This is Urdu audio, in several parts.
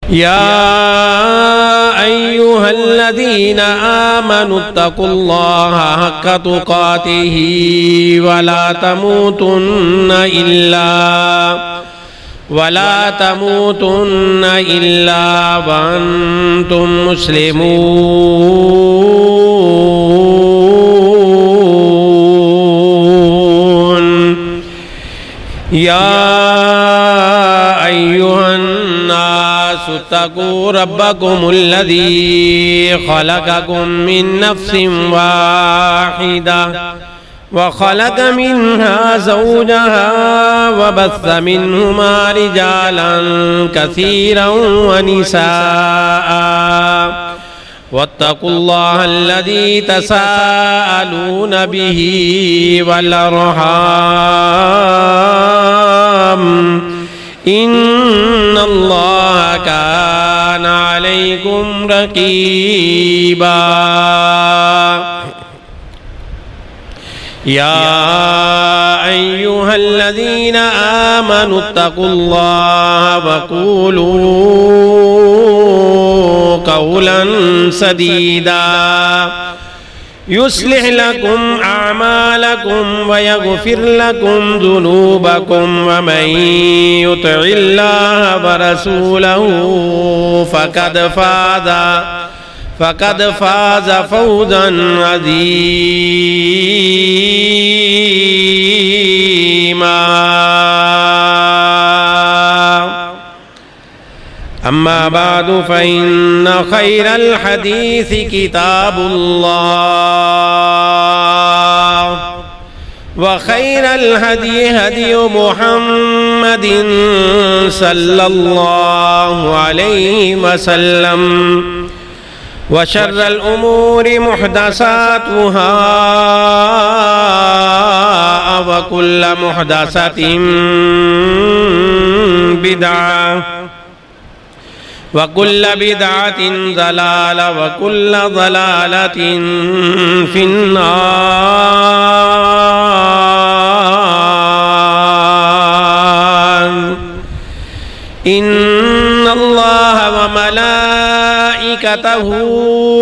يا أيها الذين آمنوا اتقوا الله حق تقاته ولا تموتن إلا وأنتم مسلمون يا أيها الناس اتقوا ربكم الذي خلقكم من نفس واحدة وخلق منها زوجها وبث منهما رجالا كثيرا ونساء واتقوا الله الذي تساءلون به والأرحام إن الله كان عليكم رقيبا يا أيها الذين آمنوا اتقوا الله وقولوا قولا سديدا يصلح لكم أعمالكم ويغفر لكم ذنوبكم ومن يطع الله ورسوله فقد فاز فوزا عظيما أما بعد فإن خير الحديث كتاب الله وخير الهدي هدي محمد صلى الله عليه وسلم وشر الأمور محدثاتها وكل محدثة بدعة وكل بدعة ضلالة وكل ضلالة في النار إن الله وملائكته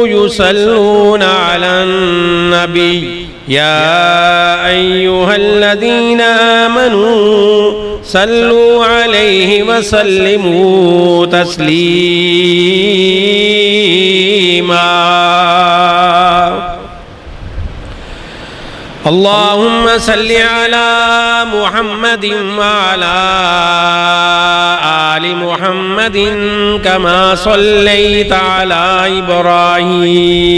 يصلون على النبي يا أيها الذين آمنوا صلوا عليه وسلموا تسليما اللهم صل على محمد وعلى آل محمد كما صليت على إبراهيم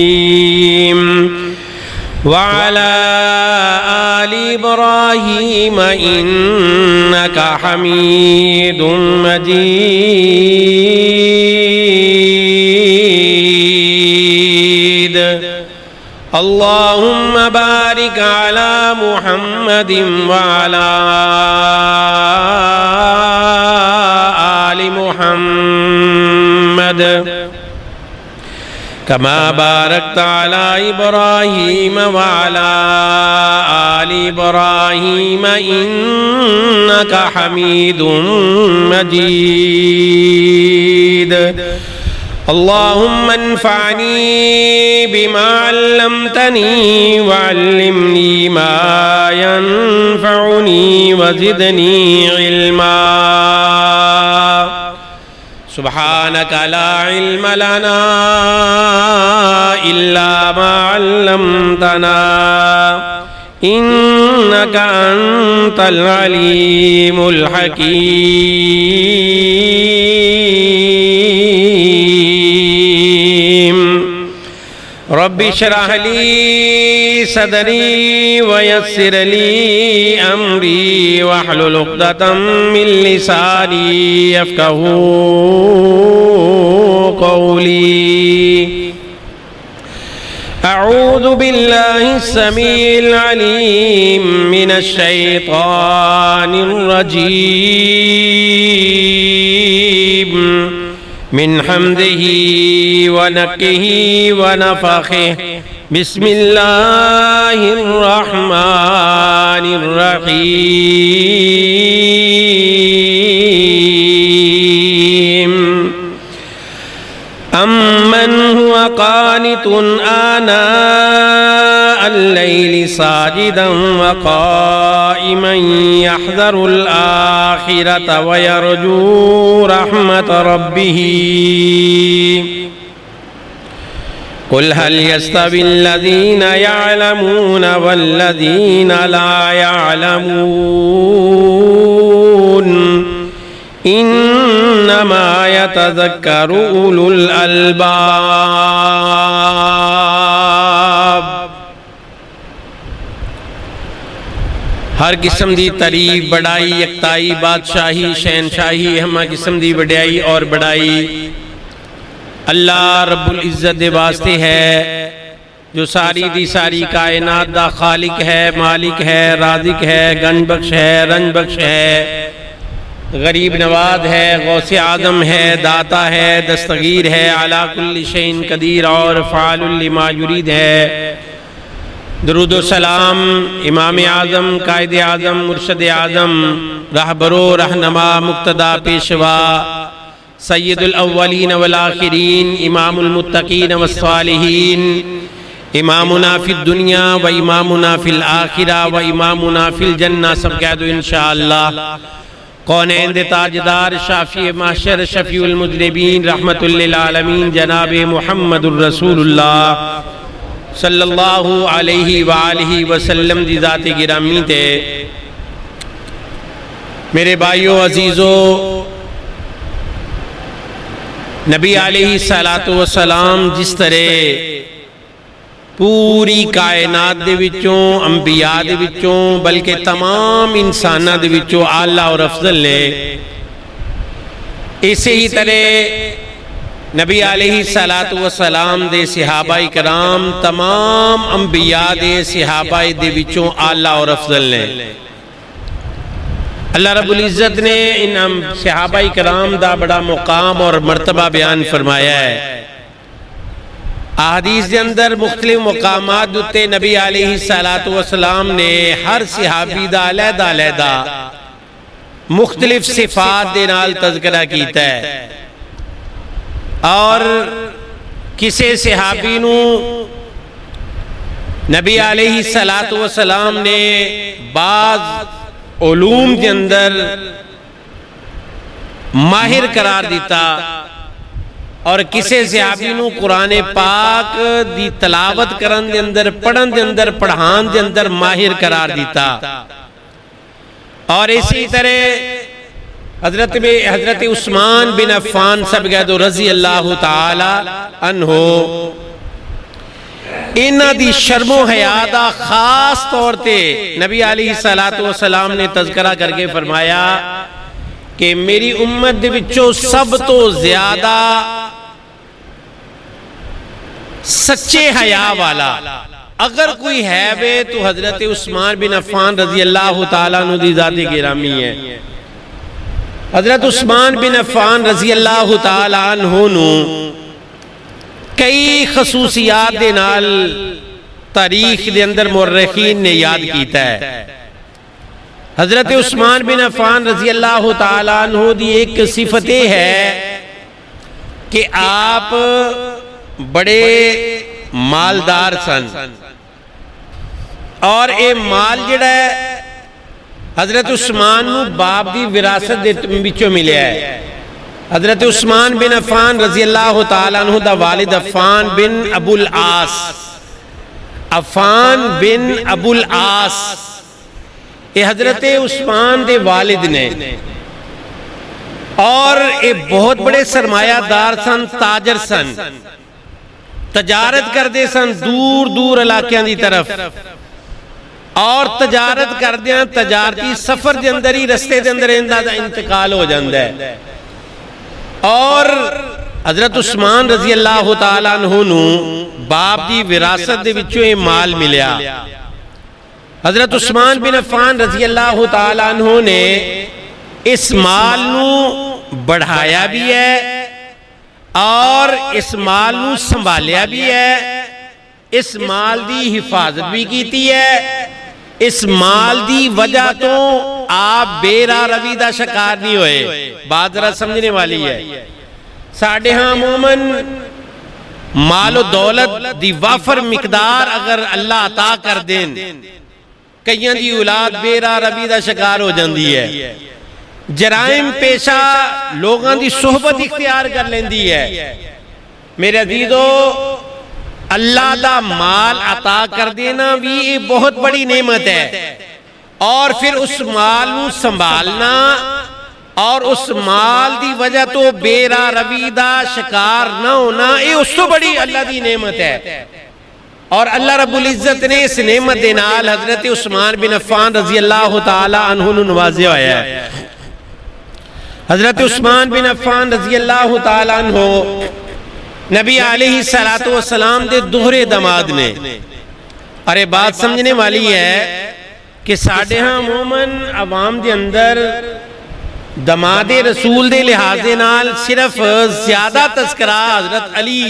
وعلى آل إبراهيم إنك حميد مجيد اللهم بارك على محمد وعلى آل محمد كما باركت على إبراهيم وعلى آل إبراهيم إنك حميد مجيد اللهم انفعني بما علمتني وعلمني ما ينفعني وزدني علما سبحانك لا علم لنا إلا ما علمتنا إنك أنت العليم الحكيم رب اشرح لي صدري ويسر لي أمري واحلل عقدة من لساني يفقهوا قولي أعوذ بالله السميع العليم من الشيطان الرجيم من حمده ونفخه ونفخه بسم الله الرحمن الرحيم أَمَّنْ هُوَ قَانِتٌ آنَاءَ اللَّيْلِ سَاجِدًا وَقَائِمًا يَحْذَرُ الْآخِرَةَ وَيَرْجُو رَحْمَةَ رَبِّهِ قُلْ هَلْ يَسْتَوِي الَّذِينَ يَعْلَمُونَ وَالَّذِينَ لَا يَعْلَمُونَ إِنَّمَا يَتَذَكَّرُ أُولُو الْأَلْبَابِ۔ ہر قسم دی تعریف، بڑائی، یکتائی، بادشاہی، شہنشاہی، ہمہ قسم دی وڈیائی اور بڑائی اللہ رب العزت دے واسطے ہے، جو ساری دی ساری کائنات دا خالق ہے، مالک ہے، رازق ہے، گن بخش ہے، رنج بخش ہے، غریب نواز ہے، غوث اعظم ہے، داتا ہے، دستگیر ہے، علی کل شیء قدیر اور فعال لما یرید ہے۔ درود و سلام امام اعظم، قائد اعظم، مرشد اعظم، رہبر و رہنما، مقتدا پیشوا، سید الاولین والآخرین، امام المتقین والصالحین، امامنا فی الدنیا و امامنا فی الآخرہ و امامنا فی الجنہ، سب کہہ دو انشاءاللہ۔ کونین دے تاجدار، شافی محشر، شفیع المذنبین، رحمت للعالمین، جناب محمد الرسول اللہ صلی اللہ علیہ وآلہ وسلم دی ذات گرامی تے۔ میرے بھائیو عزیزو، نبی علیہ السلام جس طرح پوری کائنات دے وچوں، انبیاء دے وچوں، بلکہ تمام انسانہ دے وچوں اعلیٰ اور افضل نے، اسی ہی طرح نبی علیہ السلام دے صحابہ کرام تمام انبیاء دے صحابہ دے وچوں اعلیٰ اور افضل نے۔ اللہ رب العزت نے ان صحابہ کرام دا بڑا مقام اور مرتبہ بیان فرمایا ہے۔ احادیث دے اندر مختلف مقامات دوتے نبی علیہ السلام نے ہر صحابی دا علیحدہ علیحدہ مختلف صفات دے نال تذکرہ کیتا ہے، اور کسے صحابی نو نبی علیہ السلام نے بعض علوم دے اندر ماہر قرار دیتا، اور کسے صحابی نو قرآن پاک دی تلاوت کرن دے اندر، پڑھن دے اندر، پڑھان دے اندر ماہر قرار دیتا۔ اور اسی طرح حضرت عثمان بن عفان سب کہہ دو رضی اللہ تعالی عنہ، انہاں دی شرم و حیا دا خاص طور تے نبی علیہ السلام نے تذکرہ کر کے فرمایا کہ میری امت دے وچوں سب تو زیادہ سچے حیا والا اگر کوئی ہے وے تو حضرت عثمان بن عفان رضی اللہ تعالیٰ عنہ دی ذات گرامی ہے۔ حضرت عثمان بن عفان رضی اللہ تعالیٰ عنہ نو کئی خصوصیات دے نال تاریخ دے اندر مورخین نے یاد کیتا ہے۔ حضرت عثمان بن عفان رضی اللہ تعالیٰ عنہ دی ایک صفت ہے کہ آپ بڑے مالدار سن، اور اے مال جڑا ہے حضرت عثمان نو باپ دی وراثت دے وچوں ملیا ہے۔ حضرت عثمان بن عفان رضی اللہ تعالیٰ عنہ دا والد عفان بن ابو العاص، عفان بن ابو العاص اے حضرت عثمان دے والد نے، اور اے بہت بڑے سرمایہ دار سن، تاجر سن، تجارت کردے سن دور دور علاقیاں دی طرف، اور تجارت کردیاں تجارتی سفر دے اندر ہی رستے دے اندر دا انتقال ہو جاندہ ہے، اور حضرت عثمان رضی اللہ تعالیٰ عنہ نو باپ دی وراثت دے وچوں یہ مال ملیا۔ حضرت عثمان بن عفان رضی اللہ تعالیٰ عنہ نے اس مال نو بڑھایا بھی ہے، اور اس مال نو سنبھالیا بھی ہے، اس مال دی حفاظت بھی کیتی ہے۔ اس مال دی وجہ تو آپ بیرا روی دا شکار نہیں ہوئے۔ بات ذرا سمجھنے والی ہے۔ ساڑھے ہاں عموماً مال و دولت دی وافر مقدار اگر اللہ عطا کر دین کئیاں دی اولاد بے راہ روی دا شکار ہو جاندی ہے، جرائم پیشہ لوگاں دی صحبت اختیار کر لیندی ہے۔ میرے عزیزو، اللہ دا مال عطا کر دینا بھی ایک بہت بڑی نعمت ہے، اور پھر اس مال نو سنبھالنا اور اس مال دی وجہ تو بے راہ روی دا شکار نہ ہونا، یہ اس تو بڑی اللہ دی نعمت ہے۔ اور اللہ رب العزت نے اس نعمت دے نال حضرت عثمان بن عفان رضی اللہ تعالی عنہ نو نوازے ہویا ہے۔ حضرت عثمان بن عفان رضی اللہ تعالی عنہ نبی علیہ السلام دے دوہرے دماد نے، اور یہ بات سمجھنے والی ہے کہ ساڑھے ہاں عموماً عوام دے اندر دماد رسول دے لحاظ نال صرف زیادہ تذکرہ حضرت علی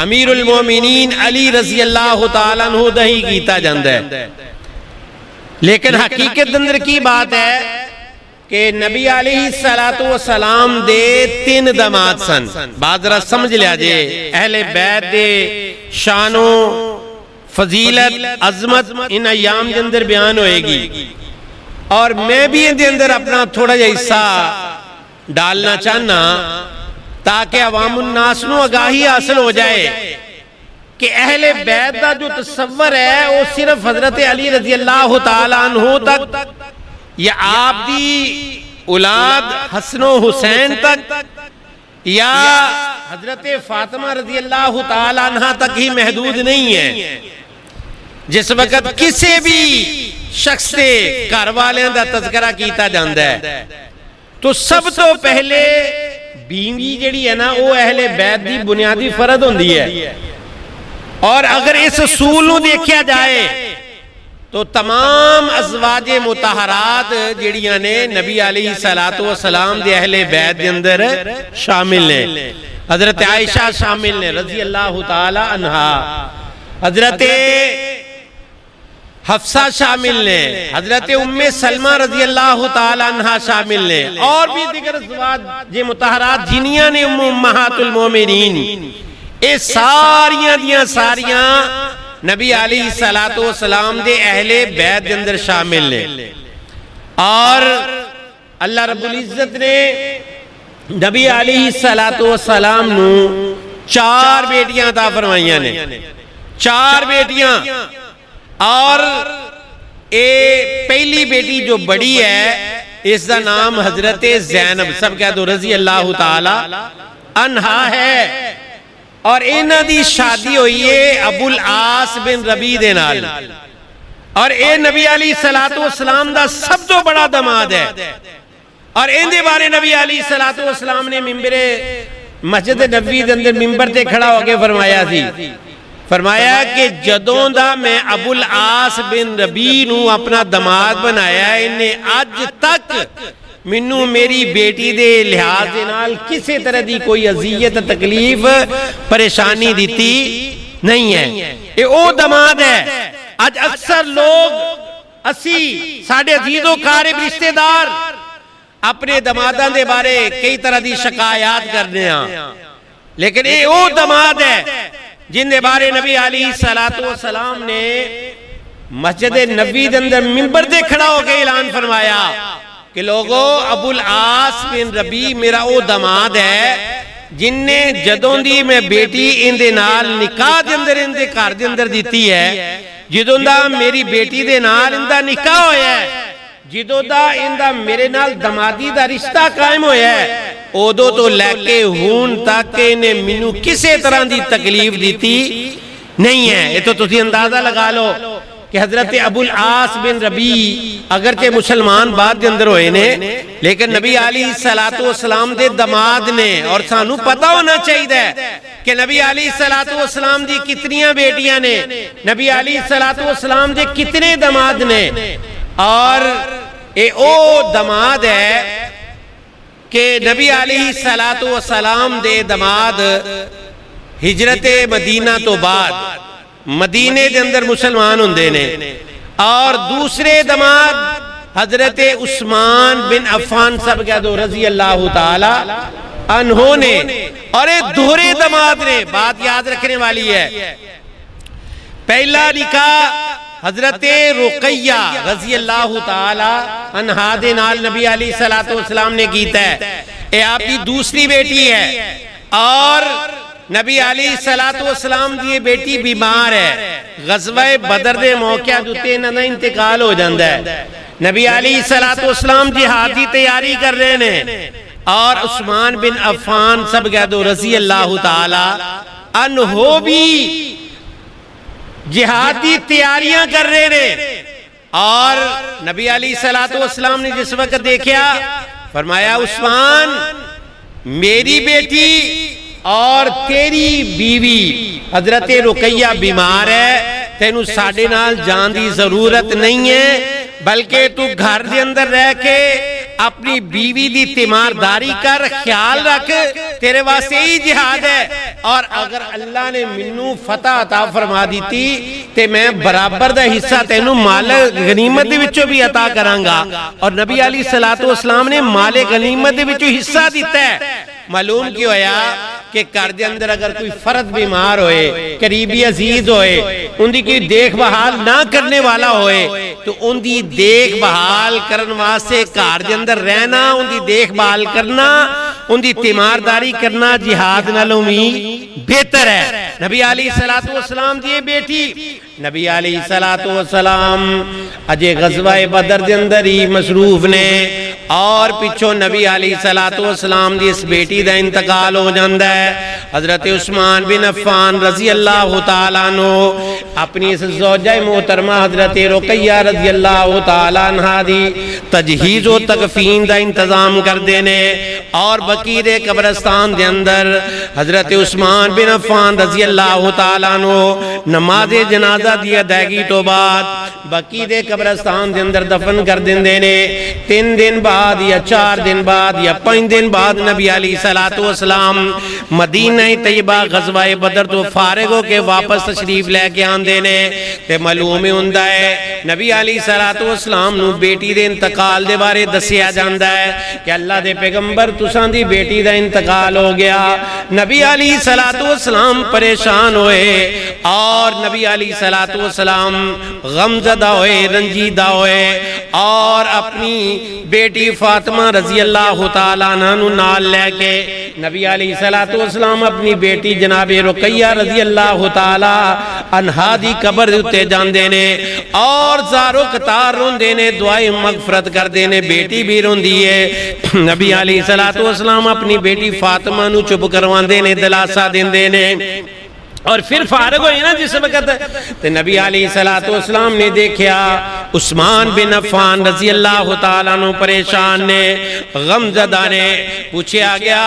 امیر المومنین علی رضی اللہ تعالیٰ عنہ دہی کیتا جاندہ ہے، لیکن حقیقت اندر کی بات ہے کہ نبی علیہ السلام دے 3 دماد سن۔ بات ذرا سمجھ لیا جے، اہل بیت دے شان و فضیلت عظمت ان ایام کے اندر بیان ہوئے گی، اور میں بھی ان دے اندر اپنا تھوڑا جا حصہ ڈالنا چاہنا تاکہ عوام الناس نو آگاہی حاصل ہو جائے کہ اہل بیت دا جو تصور ہے وہ صرف حضرت علی رضی اللہ تعالیٰ عنہ تک یا آپ دی اولاد حسن و حسین تک یا حضرت فاطمہ رضی اللہ تعالیٰ عنہ تک ہی محدود نہیں ہے۔ جس وقت کسی بھی شخص سے گھر والوں دا تذکرہ کیتا جاندہ ہے تو سب تو پہلے بیوی جڑی ہے نا وہ اہل بیت دی بنیادی فرد ہوندی ہے، اور اگر اس اصول نو دیکھیا جائے تو تمام ازواج مطہرات جڑیاں نے نبی علیہ السلام دے اہل بیت دے اندر شامل ہیں۔ حضرت عائشہ شامل ہیں رضی اللہ تعالی عنہا، حضرت حفصہ شامل ہیں، حضرت ام سلمہ رضی اللہ تعالی عنہا شامل ہیں، اور بھی دیگر ازواج مطہرات جنیاں نے امہات المومنین، اے ساریاں دیاں ساریاں نبی علیہ السلام دے اہل بیت دے اندر شامل ہیں۔ اور اللہ رب العزت نے نبی علیہ السلام نو 4 بیٹیاں عطا فرمائیاں نے، 4 بیٹیاں، اور پہلی بیٹی جو بڑی ہے اس کا نام حضرت زینب سب کہہ دو رضی اللہ تعالی عنہا ہے، اور انہاں دی شادی ہوئی ہے ابو العاص بن ربیع دے نال، اور اے نبی علیہ السلام دا سب تو بڑا دماد ہے، اور ان دے بارے نبی علیہ السلام نے ممبر مسجد نبوی دے اندر ممبر تے کھڑا ہو کے فرمایا تھی، فرمایا کہ جدوں دا میں ابو العاص بن ربیع نو اپنا دماد بنایا، انہیں آج تک منو میری بیٹی دے لحاظ نال کسی طرح دی کوئی اذیت تکلیف پریشانی دیتی نہیں ہے۔ یہ او دماد ہے۔ آج اکثر لوگ اسی ساڑھے عزیز و قارب رشتہ دار اپنے دماداں دے بارے کئی طرح دی شکایات کرنے ہیں، لیکن یہ او دماد ہے جن دے بارے نبی علیہ السلام نے مسجد نبوی دے اندر منبر دے کھڑا ہو کے اعلان فرمایا کہ لوگو ابو العاص بن ربیع میرا او دماد ہے جن نے جدوں دی میں بیٹی ان دے نال نکاح دے اندر ان دے گھر دے اندر دیتی ہے، جدوں دا میری بیٹی دے نال ان دا نکاح ہویا ہے، جدوں دا ان دا میرے نال دمادی دا رشتہ قائم ہویا ہے، اودو تو لے کے ہون تک کہ انہیں منو کسے طرح دی تکلیف دیتی نہیں ہے۔ یہ تو تسی اندازہ لگا لو کہ حضرت ابو العاص بن ربیع اگرچہ مسلمان بعد دے اندر ہوئے نے، لیکن نبی علیہ السلام دے دماد نے، اور سانو پتہ ہونا چاہیے کہ نبی علیہ السلام دی کتنیاں بیٹیاں نے، نبی علیہ السلام دے کتنے دماد نے، اور اے او دماد ہے کہ نبی علیہ السلام دے دماد ہجرت مدینہ تو بعد مدینے دے اندر مسلمان ہوندے نے، اور دوسرے دماد حضرت عثمان بن عفان صاحب کہہ دو رضی اللہ تعالی عنہ نے اور ایک دوہرے دماد نے. بات یاد رکھنے والی ہے, پہلا نکاح حضرت رقیہ رضی اللہ تعالی عنہا دے نال نبی علیہ الصلوۃ والسلام نے کیتا ہے. اے آپ کی دوسری بیٹی ہے اور نبی علیہ الصلوۃ والسلام دی بیٹی بیمار ہے. غزوہ بدر دے موقع تے انہاں دا انتقال ہو جاندا ہے. نبی علیہ الصلوۃ والسلام جہاد دی تیاری کر رہے ہیں اور عثمان بن عفان سب کہہ دو رضی اللہ تعالی عنہ بھی جہادی تیاریاں کر رہے ہیں. اور نبی علیہ الصلوۃ والسلام نے جس وقت دیکھا فرمایا عثمان میری بیٹی اور تیری بیوی حضرت رقیہ بیمار ہے, تینوں ساڈے نال جان دی ضرورت نہیں ہے بلکہ تو گھر دے اندر رہ کے اپنی بیوی دی تیمارداری کر, خیال رکھ, تیرے واسطے ہی جہاد ہے. اور اگر اللہ نے منو فتح عطا فرما دیتی تے میں برابر دا حصہ تینوں مال غنیمت دے وچوں بھی عطا کرانگا. اور نبی علیہ الصلوۃ والسلام نے مال غنیمت دے وچوں حصہ دیتا ہے. معلوم کیوں ہویا کہ گھر دے اندر اگر کوئی فرد بیمار ہوئے, قریبی عزیز ہوئے, ان دی کوئی دیکھ بھال نہ کرنے والا ہوئے تو ان دی دیکھ بھال کرن واسطے گھر دے اندر رہنا, ان دی دیکھ بھال کرنا, ان دی تیمارداری کرنا جہاد نالوں بھی بہتر ہے. نبی علیہ الصلوۃ والسلام دی بیٹی نبی علیہ الصلوۃ والسلام اجے غزوہ بدر دے اندر ہی مصروف نے اور پچھوں نبی علیہ الصلوۃ والسلام دی اس بیٹی دا انتقال ہو جاندا ہے. حضرت عثمان بن عفان رضی اللہ تعالیٰ عنہ اپنی اس زوجہ محترمہ حضرت رقیہ رضی اللہ تعالیٰ عنہ دی تجہیز و تکفین دا انتظام کر دینے اور بقیع قبرستان دے اندر حضرت عثمان بن عفان رضی اللہ تعالیٰ عنہ نماز جنازہ دی ادائیگی تو بعد بقیع قبرستان دے اندر دفن کر دینے. 3 دن بعد یا 4 دن بعد یا 5 دن بعد نبی علیہ الصلوۃ والسلام مدینہ طیبہ غزوہ بدر تو فارغ ہو کے واپس تشریف لے کے آندے نے. تے معلوم ہوندا ہے نبی علیہ الصلوۃ والسلام نو بیٹی دے انتقال دے بارے دسیا جاندا ہے کہ اللہ دے پیغمبر تساں دی بیٹی دا انتقال ہو گیا. نبی علیہ الصلوۃ والسلام پریشان ہوئے اور نبی علیہ الصلوۃ والسلام غمزدہ ہوئے, رنجیدہ ہوئے اور اپنی بیٹی فاطمہ رضی اللہ تعالیٰ عنہ نو نال لے کے نبی علیہ الصلوۃ والسلام اپنی بیٹی جناب رقیہ رضی اللہ تعالیٰ عنہا دی قبر اتے جاندے نے اور زارو قطار روندے نے, دعائیں مغفرت کر دینے. بیٹی بھی روندی ہے. نبی علیہ الصلوۃ والسلام اپنی بیٹی فاطمہ نو چپ کرواندے نے, دلاسا دیندے نے اور پھر فارغ ہوئے نا جس وقت تو نبی علیہ الصلوۃ والسلام نے دیکھا عثمان بن عفان رضی اللہ تعالیٰ عنہ پریشان نے, غمزدہ نے. پوچھا گیا,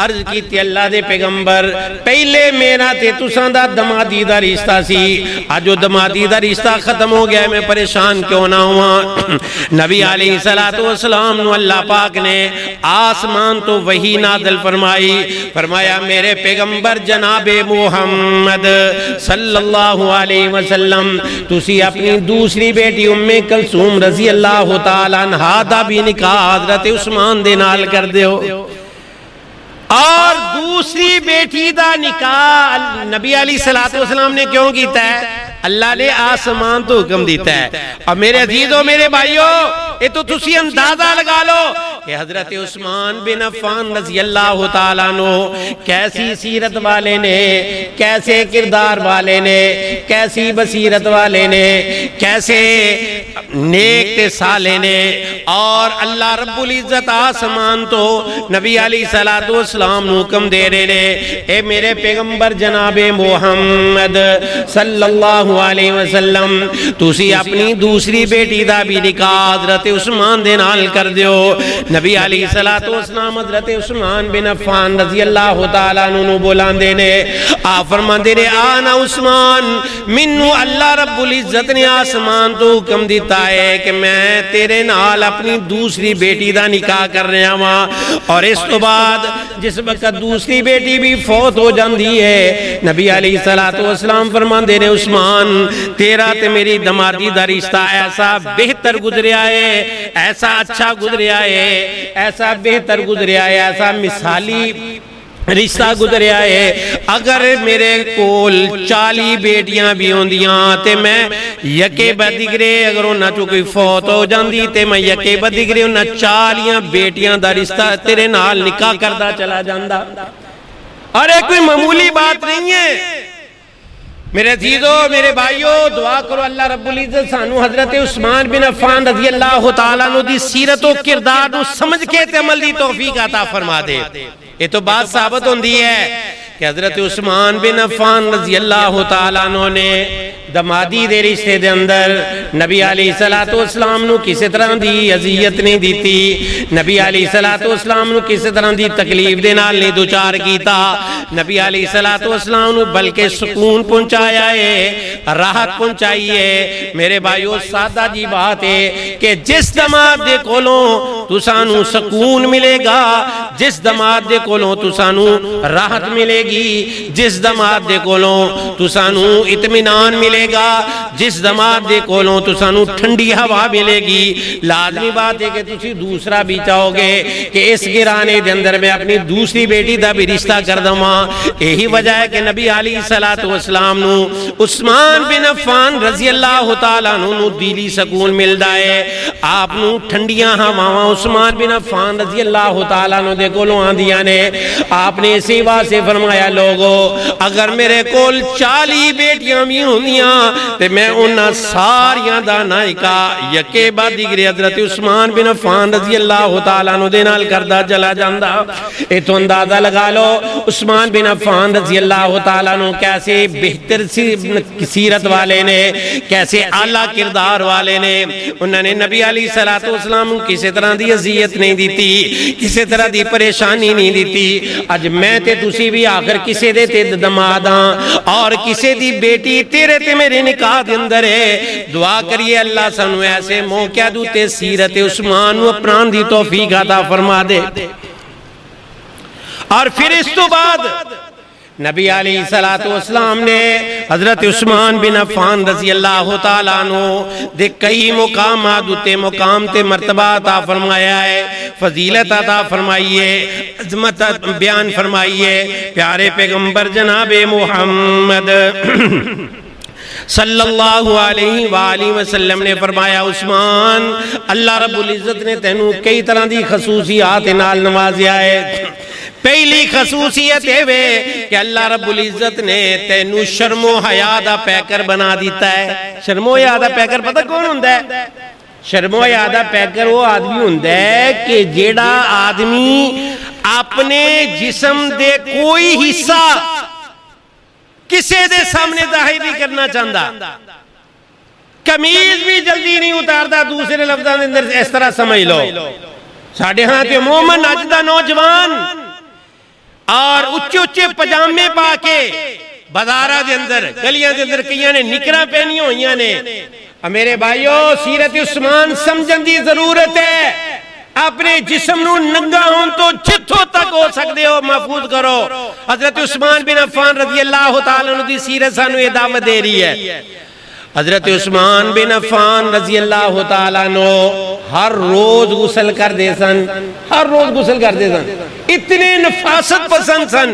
عرض کی تی اللہ دے پیغمبر پہلے میرا تے تساں دا دمادی دا رشتہ سی, آج جو دمادی دا رشتہ ختم ہو گیا میں پریشان کیوں نہ ہوا. نبی علیہ الصلوۃ والسلام نو اللہ پاک نے آسمان تو وحی نازل فرمائی, فرمایا میرے پیغمبر جناب محمد صلی اللہ علیہ وسلم تسی اپنی دوسری بیٹی ام کلثوم رضی اللہ تعالیٰ عنہا دا بھی نکاح حضرت عثمان دے نال کر دیو. اور دوسری بیٹی دا نکاح نبی علیہ الصلوۃ والسلام نے کیوں کیتا ہے؟ اللہ نے آسمان تو حکم دیتا ہے. اور میرے عزیزوں میرے بھائیوں یہ تو تسی اندازہ لگا لو کہ حضرت عثمان بن عفان رضی اللہ تعالیٰ عنہ کیسی سیرت والے نے, کیسے کردار والے نے, کیسی بصیرت والے نے, کیسے نیک تے صالح نے. اور اللہ رب العزت آسمان تو نبی علیہ الصلوۃ والسلام نو حکم دے رہے نے, اے میرے پیغمبر جناب محمد صلی اللہ علیہ وسلم تسی اپنی دوسری بیٹی دا بھی نکاح حضرت عثمان دے نال کر دیو. نبی علیہ الصلوۃ والسلام حضرت عثمان بن عفان رضی اللہ تعالیٰ عنہ بولان دینے آپ فرمان دینے آنا عثمان منو اللہ رب العزت نے آسمان تو حکم دیتا ہے کہ میں تیرے نال اپنی دوسری بیٹی دا نکاح کر رہا ہوں. اور اس تو بعد جس وقت دوسری بیٹی بھی فوت ہو جاندی ہے نبی علیہ الصلوۃ والسلام فرمان دینے عثمان تیرا تے میری دمادی دا رشتہ ایسا بہتر گزریا ہے, ایسا اچھا گزریا ہے ایسا بہتر گزریا ہے، ایسا مثالی رشتہ گزریا ہے۔ اگر میرے کول 40 بیٹیاں بھی ہوندیاں تے میں یکے بدگرے اگر انہاں چوں کوئی فوت ہو جاندی تے میں یکے بدگرے انہاں 40 بیٹیاں دا رشتہ تیرے نال نکاح کردا چلا جاندا۔ اور ایک کوئی معمولی بات نہیں ہے میرے عزیزو، میرے بھائیو، دعا کرو اللہ رب العزت سانو حضرت عثمان بن عفان رضی اللہ تعالیٰ عنہ دی سیرت و کردار نو سمجھ کے تے عمل دی توفیق عطا فرما دے۔ یہ تو بات ثابت ہوندی ہے کہ حضرت عثمان بن عفان رضی اللہ تعالیٰ عنہ نے دمادی دے رشتے دے اندر نبی علیہ السلام نو کسی طرح دی اذیت نہیں دیتی، نبی علیہ السلام نو کسی طرح دی تکلیف دے نال نہیں دوچار کیتا، نبی علیہ السلام نو بلکہ سکون پہنچایا ہے، راحت پہنچائی ہے۔ میرے بھائیو سادہ جی بات ہے کہ جس دماد دے کولوں تسانو سکون ملے گا، جس دماد دے کولوں تسانو راحت ملے گی، جس دماد دے کولوں تسانو اطمینان ملے گا، جس دماد دے کولوں تسانو ٹھنڈی ہوا ملے گی، لازمی بات ہے کہ تسی دوسرا بھی چاہو گے کہ اس گرانے دے اندر میں اپنی دوسری بیٹی دا بھی رشتہ کر دوں۔ یہی وجہ ہے کہ نبی علیہ السلام نو عثمان بن عفان رضی اللہ تعالیٰ نو دلی سکون ملدا ہے، آپ نو ٹھنڈیاں ہواواں عثمان بن عفان رضی اللہ تعالیٰ نو دے کولوں آندیاں نے۔ آپ نے اسی واسطے فرمایا لوگو اگر میرے کول 40 بیٹیاں بھی ہوندیاں تے میں انہاں ساریاں دا نکاح یکے بعد دیگرے حضرت عثمان بن عفان رضی اللہ تعالیٰ عنہ دے نال کردا چلا جاندا۔ اے تو اندازہ لگا لو عثمان بن عفان رضی اللہ تعالیٰ عنہ کیسے بہتر سیرت والے نے، کیسے اعلیٰ کردار والے نے۔ انہوں نے نبی علیہ السلام کسی طرح دی اذیت نہیں دیتی، کسی طرح دی پریشانی نہیں دیتی۔ اج میں تے تسی بھی آخر کسی دے تے دماداں اور کسی دی بیٹی تیرے تے میرے نکاح دے اندر ہے۔ دعا کریے اللہ سانو ایسے موقع دوتے سیرت عثمان و اپنان دی توفیق عطا فرما دے۔ اور پھر اس تو بعد نبی علیہ السلام نے حضرت عثمان بن عفان رضی اللہ تعالیٰ عنہ دے کئی مقامات دوتے مقام تے مرتبہ عطا فرمایا ہے، فضیلت عطا فرمائیے، عظمت بیان فرمائیے۔ پیارے پیغمبر جناب محمد صلی اللہ علیہ وآلہ وسلم نے فرمایا عثمان اللہ رب العزت نے تینوں کئی طرح دی خصوصیات نال نوازیا ہے۔ پہلی خصوصیت ہے کہ اللہ رب العزت نے تینوں شرم و حیا دا پیکر بنا دیتا ہے۔ شرم و حیا دا پیکر پتہ کون ہوندا ہے؟ شرم و حیا دا پیکر وہ آدمی ہوندا ہے کہ جیڑا آدمی اپنے جسم دے کوئی حصہ کسے دے سامنے ظاہر نہیں کرنا چاہتا، قمیض بھی جلدی نہیں اتارتا۔ دوسرے لفظاں دے اندر اس طرح سمجھ لو ساڈے ہاں تے عموماً اج دا نوجوان اور اچھے اچھے پجامے پا کے بازاراں دے اندر گلیاں دے اندر کئیاں نے نکراں پہنی ہوئیاں نے۔ میرے بھائیو سیرت عثمان سمجھن دی ضرورت ہے۔ اپنے جسم نو ننگا ہون تو جتھوں تک ہو سکتے ہو محفوظ کرو۔ حضرت عثمان بن عفان رضی اللہ تعالیٰ عنہ دی سیرت سانو یہ دعوت دے رہی ہے۔ حضرت عثمان بن عفان رضی اللہ تعالیٰ عنہ ہر روز غسل کر دے سن، ہر روز غسل کر دے سن۔ اتنے نفاست پسند سن،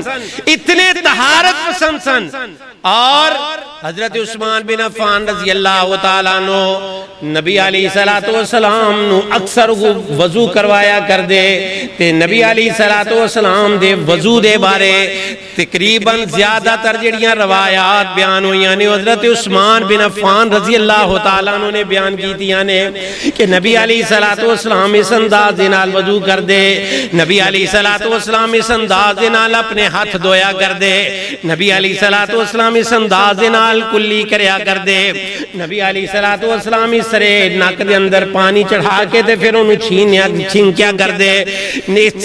اتنے طہارت پسند سن۔ اور حضرت عثمان بن عفان رضی اللہ تعالیٰ عنہ نبی علیہ السلام نو اکثر وضو کروایا کر دے تے نبی علیہ السلام دے وضو دے بارے تقریباً زیادہ تر جڑیاں روایات بیان ہوئی یعنی حضرت عثمان بن عفان رضی اللہ تعالیٰ عنہ نے بیان کی تھی یعنی کہ نبی علیہ السلام اس انداز دے نال وضو کر دے، نبی علیہ السلام اس انداز دے نال اپنے ہاتھ دھویا کر دے، نبی علیہ السلام اس انداز دے نال کلی کریا کر دے، نبی علیہ السلام اس سرے ناک دے اندر پانی چڑھا کے تے پھر انہوں چھینکیا کر دے۔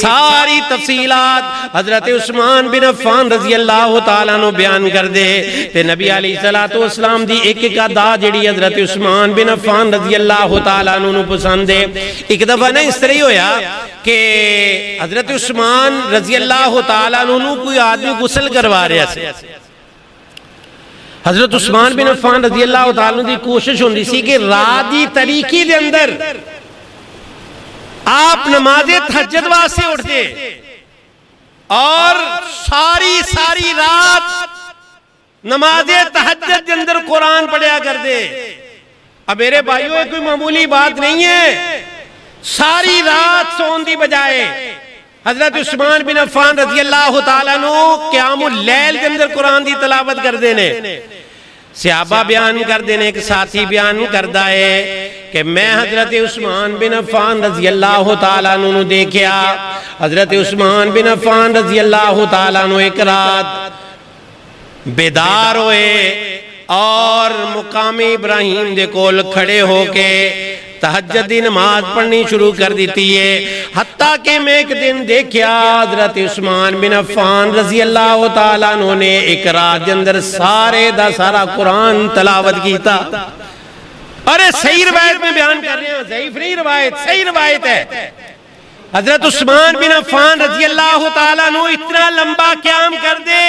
ساری تفصیلات حضرت عثمان بن عفان رضی اللہ تعالیٰ عنہ بیان کر دے تے نبی علیہ السلام دی ایک ایک ادا جڑی حضرت عثمان بن عفان رضی اللہ تعالیٰ عنہ پسند ہے۔ ایک دفعہ نا اس طرح ہویا کہ حضرت عثمان رضی اللہ تعالیٰ عنہ کوئی آدمی غسل کروا رہا سے۔ حضرت عثمان بن عفان رضی اللہ تعالیٰ عنہ دی کوشش ہوندی سی کہ رات دی تاریکی دے اندر آپ نماز تہجد واسطے اٹھتے اور ساری رات نماز تہجد کے اندر قرآن پڑھیا کرتے. اب میرے بھائیو یہ کوئی معمولی بات نہیں ہے. ساری رات سون دی بجائے حضرت عثمان بن عفان رضی اللہ تعالیٰ عنہ قیام اللیل کے اندر قرآن دی تلاوت کر دینے. صحابہ بیان کر دینے، ایک ساتھی بیان کردہ ہے کہ میں حضرت عثمان بن عفان رضی اللہ تعالیٰ عنہ دیکھیا. حضرت عثمان بن عفان رضی اللہ تعالیٰ عنہ ایک رات بیدار ہوئے اور مقام ابراہیم دے کول کھڑے ہو کے تہجد دی نماز پڑھنی شروع کر دیتی ہے. حتیٰ کہ میں ایک دن دیکھیا حضرت عثمان بن عفان رضی اللہ تعالیٰ عنہ نے ایک رات کے اندر سارے دا سارا قرآن تلاوت کیتا. ارے صحیح روایت میں بیان کر رہے ہیں، ضعیف نہیں روایت، صحیح روایت ہے. حضرت عثمان بن عفان رضی اللہ تعالیٰ عنہ اتنا لمبا قیام کر دے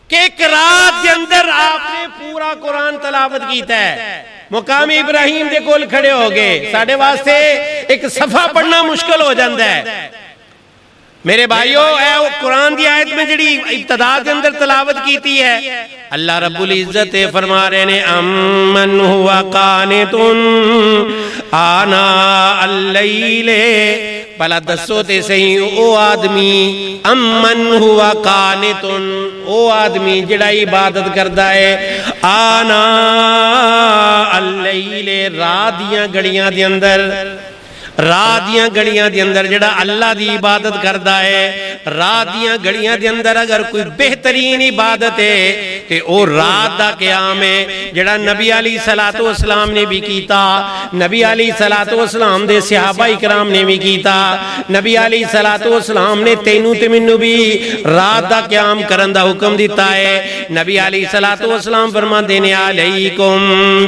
کہ ایک رات کے اندر آپ نے پورا قرآن تلاوت کیتا ہے. مقام ابراہیم دے کول کھڑے ہو گئے. ساڑھے واسطے ایک صفحہ پڑھنا مشکل ہو جاندہ ہے. میرے بھائیو اے قرآن دی آیت میں جڑی ابتدا کے اندر تلاوت کیتی ہے، اللہ رب العزت فرما رہے نے امن ہوا قانتن آناء اللیل. بلا دسو تے صحیح او آدمی امن ہوا قانتن، او آدمی جڑا عبادت کردہ ہے آناء اللیل، رات دیاں گھڑیاں دے اندر، رات دیاں گھڑیاں دے اندر جڑا اللہ دی عبادت کردہ ہے. رات دیاں گھڑیاں دے اندر اگر کوئی بہترین عبادت ہے تے او رات دا قیام ہے، جڑا نبی علیہ السلام نے بھی کیتا، نبی علیہ السلام دے صحابہ اکرام نے بھی کیتا. نبی علیہ السلام نے تینوں تے منوں بھی رات دا قیام کرن دا حکم دیتا ہے. نبی علیہ السلام فرماندے نے علیکم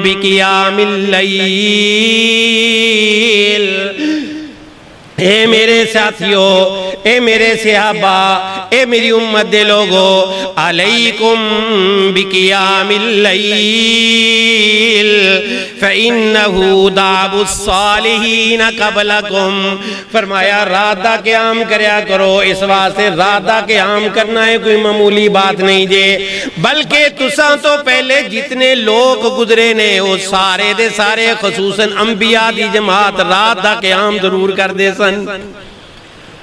بقیام اللیل، اے میرے ساتھیو، اے میرے صحابہ، اے میری امت دے لوگو، علیکم بقیام اللیل فَإِنَّهُ دَعْبُ الصَّالِحِينَ قَبْلَكُمْ. فرمایا رات دا قیام کریا کرو. اس واسطے رات دا قیام کرنا ہے کوئی معمولی بات نہیں جے، بلکہ تساں تو پہلے جتنے لوگ گزرے نے وہ سارے دے سارے خصوصاً انبیاء دی جماعت رات دا قیام ضرور کر دے سن.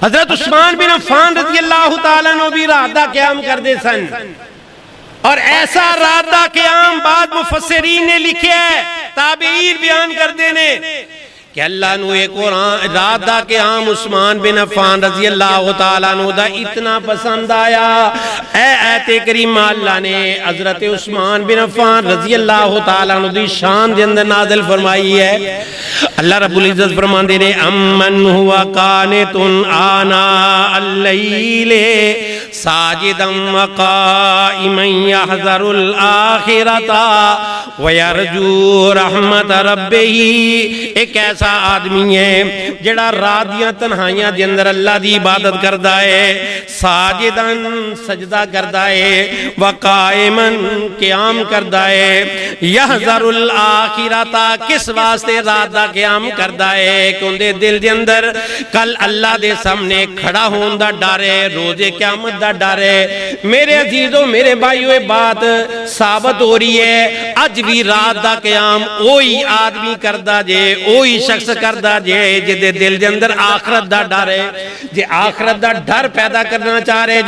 حضرت عثمان بن عفان رضی اللہ تعالیٰ عنہ بھی رات دا قیام کر دے سن. اور ایسا رات دا قیام بعد مفسرین نے لکھے ہے، تابعین بیان کر دینے کہ اللہ نو ایک قرآن رات دا قیام عثمان بن عفان رضی اللہ تعالیٰ عنہ دا اتنا پسند آیا. اے آیت کریمہ اللہ نے حضرت عثمان بن عفان رضی اللہ تعالیٰ عنہ دی شان دے اندر نازل فرمائی ہے. اللہ رب العزت فرماندے نے امن ہوا قانتن آناء اللیل ساجدا وقائما یحذر الآخرۃ ویرجو رحمت ربہ. ایک ایسا آدمی ہے جڑا رات دیاں تنہائیاں دے اندر اللہ دی عبادت کردہ ہے، ساجدن سجدہ کردہ ہے، وقائمن قیام کردہ ہے، یحذر الآخرۃ کس واسطے رات دا قیام کردہ ہے کہ ان دے دل دے اندر کل اللہ دے سامنے کھڑا ہون دا ڈر ہے، روز قیامت دا ڈر ہے. میرے عزیزوں میرے بھائیو یہ بات ثابت ہو رہی ہے اج بھی رات دا قیام اوہی آدمی کردہ جے، اوہی شخص کردہ جے جے دل دے اندر آخرت دا ڈر ہے، جے آخرت دا ڈر پیدا کرنا چاہ رہے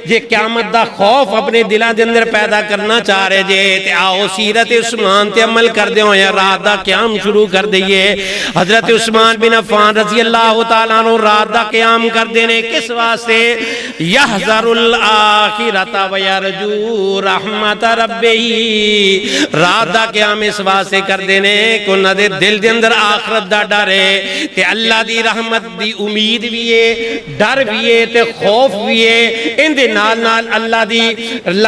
جے قیامت دا خوف اپنے دلہ دے اندر پیدا کرنا چاہ رہے جے تے آؤ سیرت عثمان تے عمل کر دے ہو یا رات دا قیام شروع کر دئیے. حضرت عثمان بن عفان رضی اللہ تعالیٰ عنہ رات دا قیام کر دینے کس واسطے؟ یحذر الآخرۃ ویرجو رحمت ربہ. رات دا قیام اس واسطے کر دینے کہ انہاں دے دل دے اندر آخرت دا ڈر ہے تے اللہ دی رحمت دی امید بھی ہے، ڈر بھی ہے تے خوف بھی ہے. ان دے نال نال اللہ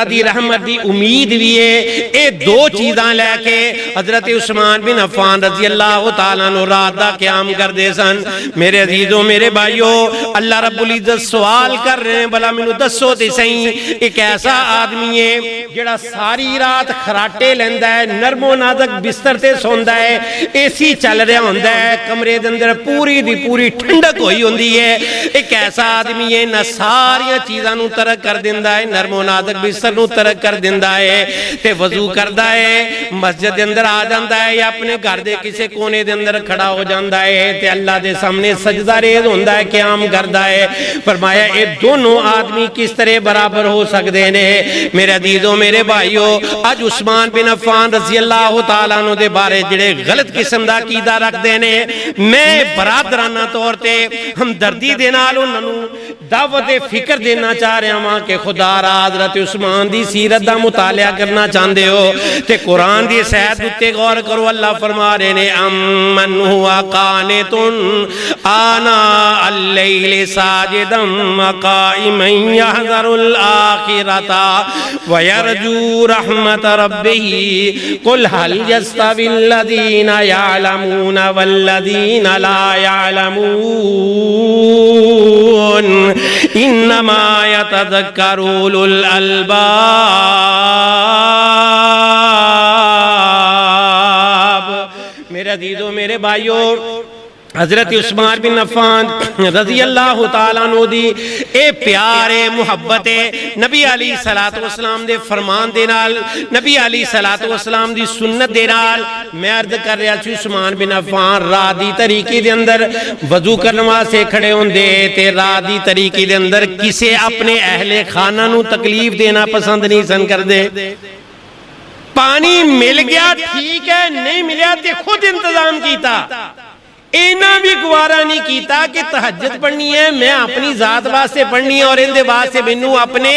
دی رحمت دی امید بھی ہے. اے دو چیزاں لے کے حضرت عثمان بن عفان رضی اللہ تعالیٰ عنہ رات دا قیام کر دے سن. میرے عزیزوں میرے بھائیوں اللہ رب العزت سوال کر رہے ہیں بلا مینوں دسو تے صحیح ایک ایسا آدمی ہے جڑا ساری رات خراٹے لیندہ رہندا ہے, نرم و نازک بستر تے سوندا ہے, اے سی چل رہا ہوندا ہے, کمرے دے اندر پوری دی پوری ٹھنڈک ہوئی ہوندی ہے. ایک ایسا آدمی ہے نہ ساری چیزاں نو ترک کر دیندا ہے, نرم و نازک بستر نو ترک کر دیندا ہے تے وضو کردا ہے, مسجد دے اندر آ جاندا ہے یا اپنے گھر دے کسے کونے دے اندر کھڑا ہو جاندا ہے تے اللہ دے سامنے سجدہ ریز ہوندا ہے, قیام کردا ہے. فرمایا اے دونوں آدمی کس طرح برابر ہو سکدے نے؟ میرے عزیزو میرے بھائیو, اج عثمان بن عفان رضی اللہ تعالیٰ عنہ دے بارے جڑے غلط قسم دا عقیدہ رکھ دے نے, میں برادرانہ طور تے ہمدردی دے نال انہاں نوں دعوت فکر دینا چاہ رہا ہاں کہ خدا را حضرت عثمان دی سیرت دا مطالعہ کرنا چاہندے ہو تے قرآن دی سیرت اتے غور کرو. اللہ فرما رہے نے امن ہوا قانتن آناء اللیل ساجدا وقائما یحذر الآخرۃ ویرجو رحمت ربہ قل هل یستوی الذین یعلمون والذین لا یعلمون انما یتذکر اولو الالباب. میرے عزیزو میرے بھائیو, حضرت عثمان بن عفان رضی اللہ تعالیٰ عنہ دی اے پیارے محبت نبی علیہ السلام دے فرمان دے نال, نبی علیہ السلام دی سنت دے نال. میں عرض کر رہا سی عثمان بن عفان راہ دی طریقے دے اندر وضو کرنوا سے کھڑے ہوندے تے راہ دی طریقے دے اندر کسے اپنے اہل خانہ نو تکلیف دینا پسند نہیں سن کر دے. پانی مل گیا ٹھیک ہے, نہیں ملیا تے خود انتظام کیتا, اینا بھی گوارا نہیں کیتا کہ تہجد پڑھنی ہے میں اپنی ذات واسطے پڑھنی ہے اور اندے واسطے مینوں اپنے